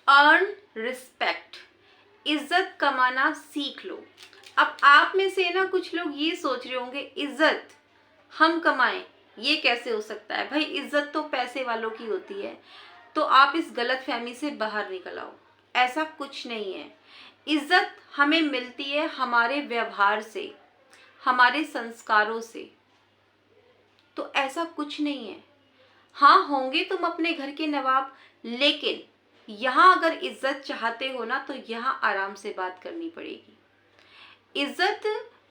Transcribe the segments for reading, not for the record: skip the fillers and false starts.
Earn respect, इज्जत कमाना सीख लो। अब आप में से ना कुछ लोग ये सोच रहे होंगे इज्जत हम कमाएं, ये कैसे हो सकता है भाई, इज्जत तो पैसे वालों की होती है। तो आप इस गलत फहमी से बाहर निकल आओ, ऐसा कुछ नहीं है। इज्जत हमें मिलती है हमारे व्यवहार से, हमारे संस्कारों से, तो ऐसा कुछ नहीं है। हाँ, होंगे तुम अपने घर के नवाब, लेकिन यहाँ अगर इज्जत चाहते हो ना तो यहाँ आराम से बात करनी पड़ेगी। इज्जत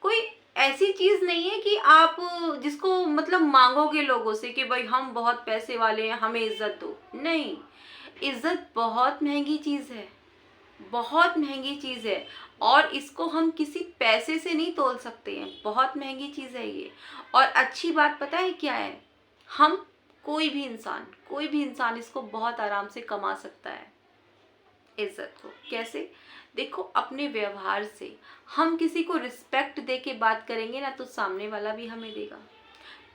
कोई ऐसी चीज नहीं है कि आप जिसको मतलब मांगोगे लोगों से कि भाई हम बहुत पैसे वाले हैं हमें इज्जत दो। नहीं, इज्जत बहुत महंगी चीज है, बहुत महंगी चीज है, और इसको हम किसी पैसे से नहीं तोल सकते हैं। बहुत महंगी चीज है ये। और अच्छी बात पता है क्या है, हम कोई भी इंसान इसको बहुत आराम से कमा सकता है इज्जत को। कैसे? देखो, अपने व्यवहार से हम किसी को रिस्पेक्ट दे के बात करेंगे ना तो सामने वाला भी हमें देगा।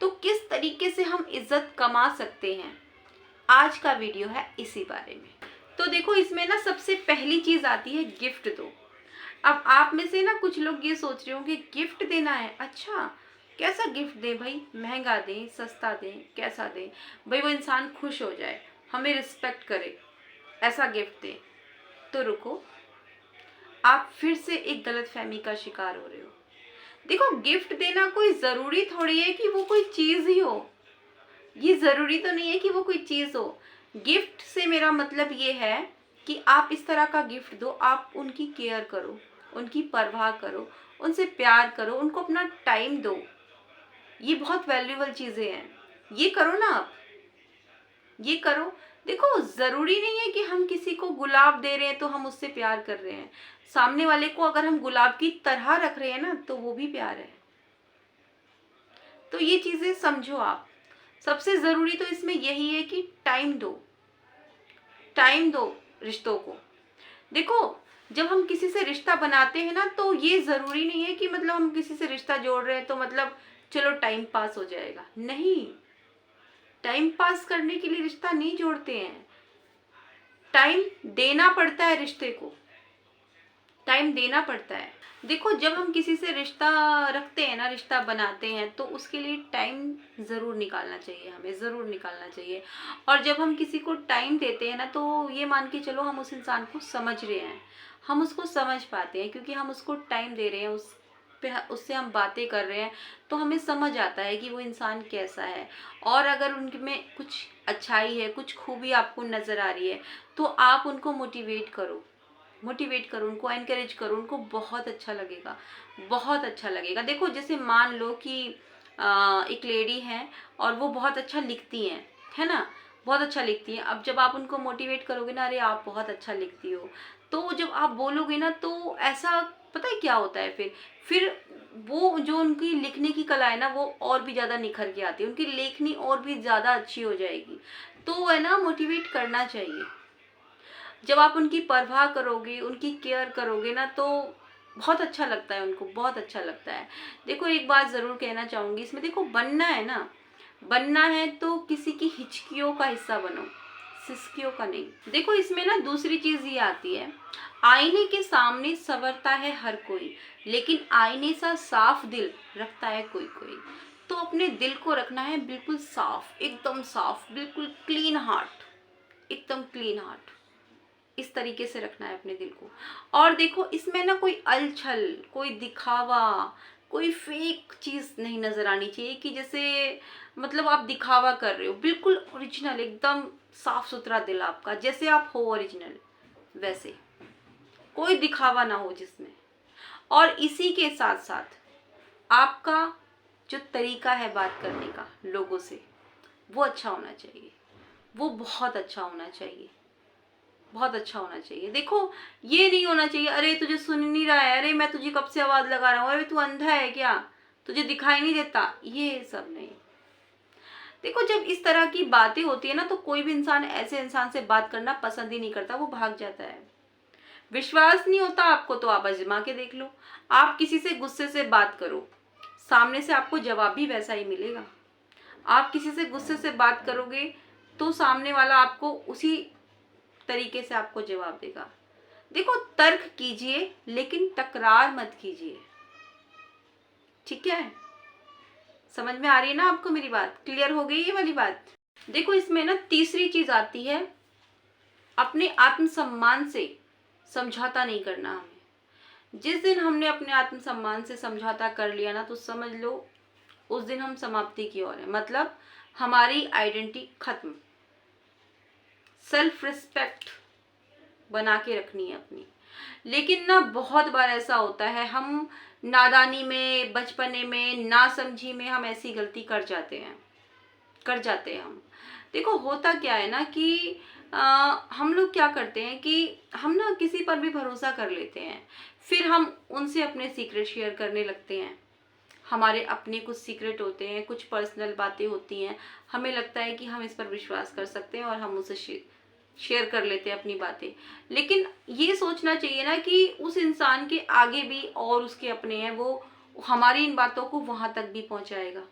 तो किस तरीके से हम इज्जत कमा सकते हैं, आज का वीडियो है इसी बारे में। तो देखो, इसमें ना सबसे पहली चीज आती है गिफ्ट दो। अब आप में से ना कुछ लोग ये सोच रहे होंगे गिफ्ट देना है, अच्छा कैसा गिफ्ट दें भाई, महंगा दें सस्ता दें, कैसा दें भाई वो इंसान खुश हो जाए, हमें रिस्पेक्ट करे, ऐसा गिफ्ट दें। तो रुको, आप फिर से एक गलतफहमी का शिकार हो रहे हो। देखो, गिफ्ट देना कोई जरूरी थोड़ी है कि वो कोई चीज ही हो, ये जरूरी तो नहीं है कि वो कोई चीज हो। गिफ्ट से मेरा मतलब ये है कि आप इस तरह का गिफ्ट दो, आप उनकी केयर करो, उनकी परवाह करो, उनसे प्यार करो, उनको अपना टाइम दो। ये बहुत वैल्यूएबल चीजें हैं, ये करो ना आप, ये करो। देखो, जरूरी नहीं है कि हम किसी को गुलाब दे रहे हैं तो हम उससे प्यार कर रहे हैं। सामने वाले को अगर हम गुलाब की तरह रख रहे हैं ना तो वो भी प्यार है। तो ये चीजें समझो आप। सबसे जरूरी तो इसमें यही है कि टाइम दो, टाइम दो रिश्तों को। देखो, जब हम किसी से रिश्ता बनाते हैं ना तो ये जरूरी नहीं है कि मतलब हम किसी से रिश्ता जोड़ रहे हैं तो मतलब चलो टाइम पास हो जाएगा। नहीं, टाइम पास करने के लिए रिश्ता नहीं जोड़ते हैं। टाइम देना पड़ता है रिश्ते को, टाइम देना पड़ता है। देखो, जब हम किसी से रिश्ता रखते हैं ना, रिश्ता बनाते हैं, तो उसके लिए टाइम ज़रूर निकालना चाहिए, हमें ज़रूर निकालना चाहिए। और जब हम किसी को टाइम देते हैं ना तो ये मान के चलो हम उस इंसान को समझ रहे हैं, हम उसको समझ पाते हैं, क्योंकि हम उसको टाइम दे रहे हैं, उससे हम बातें कर रहे हैं, तो हमें समझ आता है कि वो इंसान कैसा है। और अगर उनमें कुछ अच्छाई है, कुछ खूबी आपको नज़र आ रही है तो आप उनको मोटिवेट करो, उनको एनकरेज करो, उनको बहुत अच्छा लगेगा, बहुत अच्छा लगेगा। देखो, जैसे मान लो कि एक लेडी है और वो बहुत अच्छा लिखती हैं, है ना, बहुत अच्छा लिखती हैं। अब जब आप उनको मोटिवेट करोगे ना, अरे आप बहुत अच्छा लिखती हो, तो जब आप बोलोगे ना तो ऐसा पता है क्या होता है, फिर वो जो उनकी लिखने की कला है ना वो और भी ज़्यादा निखर के आती है, उनकी लेखनी और भी ज़्यादा अच्छी हो जाएगी। तो है ना, मोटिवेट करना चाहिए। जब आप उनकी परवाह करोगे, उनकी केयर करोगे ना तो बहुत अच्छा लगता है, उनको बहुत अच्छा लगता है। देखो, एक बात ज़रूर कहना चाहूँगी इसमें, देखो बनना है ना, बनना है तो किसी की हिचकियों का हिस्सा बनो, सिसकियों का नहीं। देखो, इसमें ना दूसरी चीज़ ये आती है, आईने के सामने संवरता है हर कोई, लेकिन आईने सा साफ दिल रखता है कोई कोई। तो अपने दिल को रखना है बिल्कुल साफ, एकदम साफ, बिल्कुल क्लीन हार्ट, एकदम क्लीन हार्ट, इस तरीके से रखना है अपने दिल को। और देखो, इसमें ना कोई अलछल, कोई दिखावा, कोई फेक चीज नहीं नजर आनी चाहिए कि जैसे मतलब आप दिखावा कर रहे हो। बिल्कुल ओरिजिनल, एकदम साफ सुथरा दिल आपका, जैसे आप हो ओरिजिनल वैसे, कोई दिखावा ना हो जिसमें। और इसी के साथ साथ आपका जो तरीका है बात करने का लोगों से, वो अच्छा होना चाहिए, वो बहुत अच्छा होना चाहिए, बहुत अच्छा होना चाहिए। देखो, ये नहीं होना चाहिए अरे तुझे सुन नहीं रहा है, अरे मैं तुझे कब से आवाज लगा रहा हूँ, अरे तू अंधा है क्या, तुझे दिखाई नहीं देता, ये सब नहीं। देखो, जब इस तरह की बातें होती है ना तो कोई भी इंसान ऐसे इंसान से बात करना पसंद ही नहीं करता, वो भाग जाता है। विश्वास नहीं होता आपको तो आप आजमा के देख लो। आप किसी से गुस्से से बात करो, सामने से आपको जवाब भी वैसा ही मिलेगा। आप किसी से गुस्से से बात करोगे तो सामने वाला आपको उसी तरीके से आपको जवाब देगा। देखो, तर्क कीजिए लेकिन तकरार मत कीजिए, ठीक है? समझ में आ रही है ना आपको मेरी बात? क्लियर हो गई ये वाली बात? देखो, इसमें ना तीसरी चीज आती है, अपने आत्मसम्मान से समझौता नहीं करना हमें। जिस दिन हमने अपने आत्मसम्मान से समझौता कर लिया ना, तो समझ लो उस दिन हम समाप्ति की ओर है। मतलब हमारी आइडेंटिटी खत्म। सेल्फ रिस्पेक्ट बना के रखनी है अपनी। लेकिन ना बहुत बार ऐसा होता है, हम नादानी में, बचपने में, नासमझी में हम ऐसी गलती कर जाते हैं हम। देखो, होता क्या है ना कि हम लोग क्या करते हैं कि हम ना किसी पर भी भरोसा कर लेते हैं, फिर हम उनसे अपने सीक्रेट शेयर करने लगते हैं। हमारे अपने कुछ सीक्रेट होते हैं, कुछ पर्सनल बातें होती हैं, हमें लगता है कि हम इस पर विश्वास कर सकते हैं और हम उसे शेयर कर लेते हैं अपनी बातें। लेकिन ये सोचना चाहिए ना कि उस इंसान के आगे भी और उसके अपने हैं, वो हमारी इन बातों को वहां तक भी पहुंचाएगा।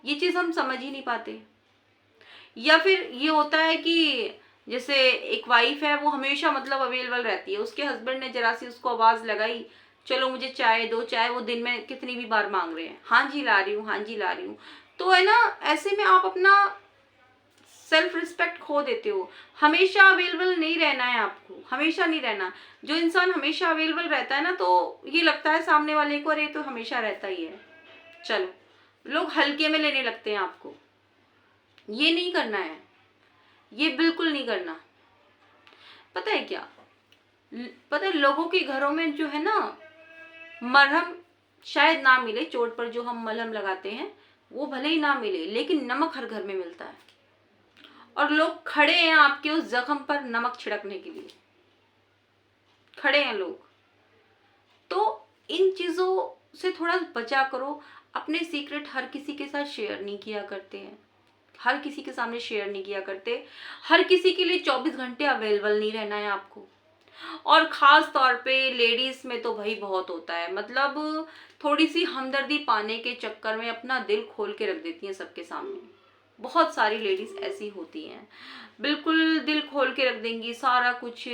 ये चीज हम समझ ही नहीं पाते। या फिर ये होता है कि जैसे एक वाइफ है, वो हमेशा मतलब अवेलेबल रहती है, उसके हस्बैंड ने जरा सी उसको आवाज लगाई, चलो मुझे चाय दो, चाय वो दिन में कितनी भी बार मांग रहे हैं, हाँ जी ला रही हूँ, हाँ जी ला रही हूँ। तो है ना, ऐसे में आप अपना सेल्फ रिस्पेक्ट खो देते हो। हमेशा अवेलेबल नहीं रहना है आपको, हमेशा नहीं रहना। जो इंसान हमेशा अवेलेबल रहता है ना, तो ये लगता है सामने वाले को, अरे तो हमेशा रहता ही है, चलो, लोग हल्के में लेने लगते हैं आपको। ये नहीं करना है, ये बिल्कुल नहीं करना। पता है क्या, पता है लोगों के घरों में जो है ना, मरहम शायद ना मिले, चोट पर जो हम मलहम लगाते हैं वो भले ही ना मिले, लेकिन नमक हर घर में मिलता है। और लोग खड़े हैं आपके उस जख्म पर नमक छिड़कने के लिए, खड़े हैं लोग। तो इन चीजों से थोड़ा बचा करो। अपने सीक्रेट हर किसी के साथ शेयर नहीं किया करते हैं, हर किसी के सामने शेयर नहीं किया करते। हर किसी के लिए 24 घंटे अवेलेबल नहीं रहना है आपको। और खास तौर पे लेडीज में तो भाई बहुत होता है, मतलब थोड़ी सी हमदर्दी पाने के चक्कर में अपना दिल खोल के रख देती हैं सबके सामने। बहुत सारी लेडीज ऐसी होती हैं, बिल्कुल दिल खोल के रख देंगी, सारा कुछ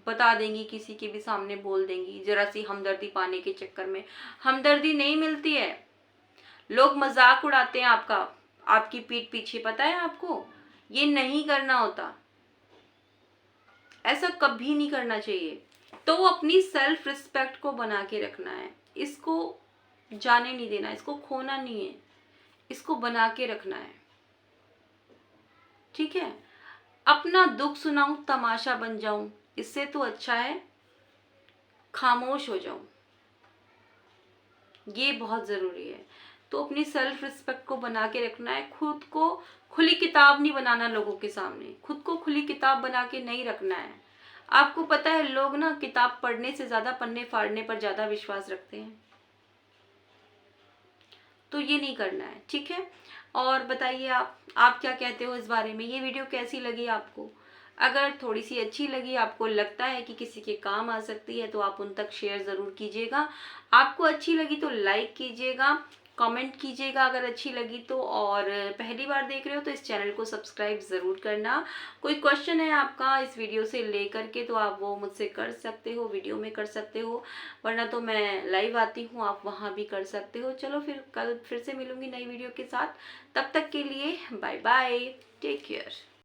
बता देंगी, किसी के भी सामने बोल देंगी, जरा सी हमदर्दी पाने के चक्कर में। हमदर्दी नहीं मिलती है, लोग मजाक उड़ाते हैं आपका, आपकी पीठ पीछे। पता है आपको, ये नहीं करना होता, ऐसा कभी नहीं करना चाहिए। तो अपनी सेल्फ रिस्पेक्ट को बना के रखना है, इसको जाने नहीं देना, इसको खोना नहीं है, इसको बना के रखना है, ठीक है? अपना दुख सुनाऊं, तमाशा बन जाऊं, इससे तो अच्छा है खामोश हो जाऊं। ये बहुत जरूरी है। तो अपनी सेल्फ रिस्पेक्ट को बना के रखना है, खुद को खुली किताब नहीं बनाना लोगों के सामने, खुद को खुली किताब बना के नहीं रखना है। आपको पता है लोग ना किताब पढ़ने से ज्यादा पन्ने फाड़ने पर ज्यादा विश्वास रखते हैं, तो ये नहीं करना है, ठीक है? और बताइए आप क्या कहते हो इस बारे में? ये वीडियो कैसी लगी आपको? अगर थोड़ी सी अच्छी लगी, आपको लगता है कि किसी के काम आ सकती है, तो आप उन तक शेयर ज़रूर कीजिएगा। आपको अच्छी लगी तो लाइक कीजिएगा, कमेंट कीजिएगा अगर अच्छी लगी तो। और पहली बार देख रहे हो तो इस चैनल को सब्सक्राइब ज़रूर करना। कोई क्वेश्चन है आपका इस वीडियो से लेकर के, तो आप वो मुझसे कर सकते हो, वीडियो में कर सकते हो, वरना तो मैं लाइव आती हूँ, आप वहाँ भी कर सकते हो। चलो फिर कल फिर से मिलूंगी नई वीडियो के साथ, तब तक के लिए बाय बाय, टेक केयर।